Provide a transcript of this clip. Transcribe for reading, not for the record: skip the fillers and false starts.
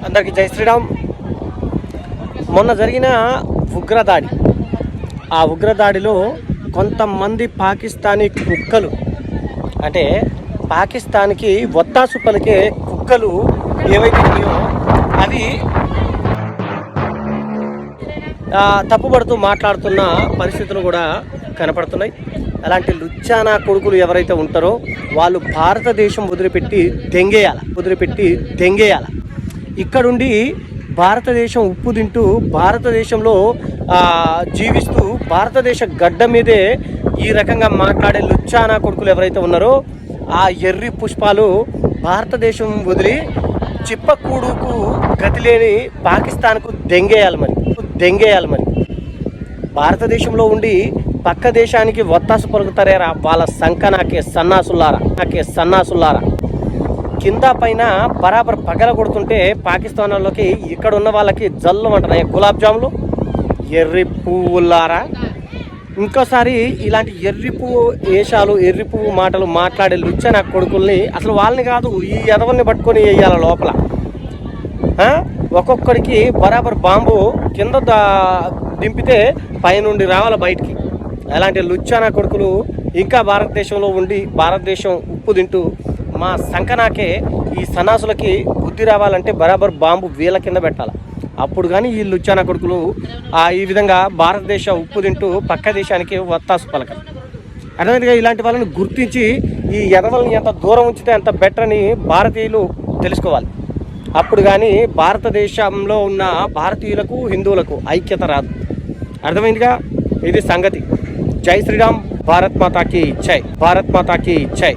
అందరికీ జై శ్రీరామ్. మొన్న జరిగిన ఉగ్రదాడి, ఆ ఉగ్రదాడిలో కొంతమంది పాకిస్తానీ కుక్కలు, అంటే పాకిస్తాన్కి ఒత్తాసు పలికే కుక్కలు ఏవైతే ఉన్నాయో అవి తప్పుపడుతూ మాట్లాడుతున్న పరిస్థితులు కూడా కనపడుతున్నాయి. అలాంటి లుచ్చానా కొడుకులు ఎవరైతే ఉంటారో వాళ్ళు భారతదేశం వదిలిపెట్టి దెంగేయాల. ఇక్కడుండి భారతదేశం ఉప్పు తింటూ భారతదేశంలో జీవిస్తూ భారతదేశ గడ్డ మీదే ఈ రకంగా మాట్లాడే లుచ్చానా కొడుకులు ఎవరైతే ఉన్నారో ఆ ఎర్రి పుష్పాలు భారతదేశం వదిలి చిప్పకూడుకు గతి లేని పాకిస్తాన్కు దెంగేయాలి మరి. భారతదేశంలో ఉండి పక్క దేశానికి ఒత్తాసు పలుకుతారేరా వాళ్ళ సంకనాకే సన్నాసులారా. కింద పైన బరాబర్ పగల కొడుతుంటే పాకిస్తాన్ వాళ్ళకి ఇక్కడ ఉన్న వాళ్ళకి జల్లు అంటున్నాయి గులాబ్ జాములు. ఎర్రి పువ్వులారా, ఇంకోసారి ఇలాంటి ఎర్రి పువ్వు వేషాలు, ఎర్రి పువ్వు మాటలు మాట్లాడే లుచ్చన కొడుకుల్ని అసలు వాళ్ళని కాదు ఈ ఎదవల్ని పట్టుకొని వేయాల లోపల. ఒక్కొక్కడికి బరాబర్ బాంబు కింద దింపితే పైనుండి రావాలి బయటికి. అలాంటి లుచ్చానా కొడుకులు ఇంకా భారతదేశంలో ఉండి భారతదేశం ఉప్పు తింటూ మా సంకనాకే ఈ సన్నాసులకి బుద్ధి రావాలంటే బరాబర్ బాంబు వీళ్ళ కింద పెట్టాలి. అప్పుడు కానీ ఈ లుచ్చానా కొడుకులు ఈ విధంగా భారతదేశ ఉప్పు తింటూ పక్క దేశానికి ఒత్తాసు పలకాలి. అదేవిధంగా ఇలాంటి వాళ్ళని గుర్తించి ఈ ఎదవల్ని ఎంత దూరం ఉంచితే అంత బెటర్ అని భారతీయులు తెలుసుకోవాలి. అప్పుడు కానీ భారతదేశంలో ఉన్న భారతీయులకు హిందువులకు ఐక్యత రాదు. అర్థమైందిగా, ఇది సంగతి. జై శ్రీరామ్. భారత్ మాతాకి జై.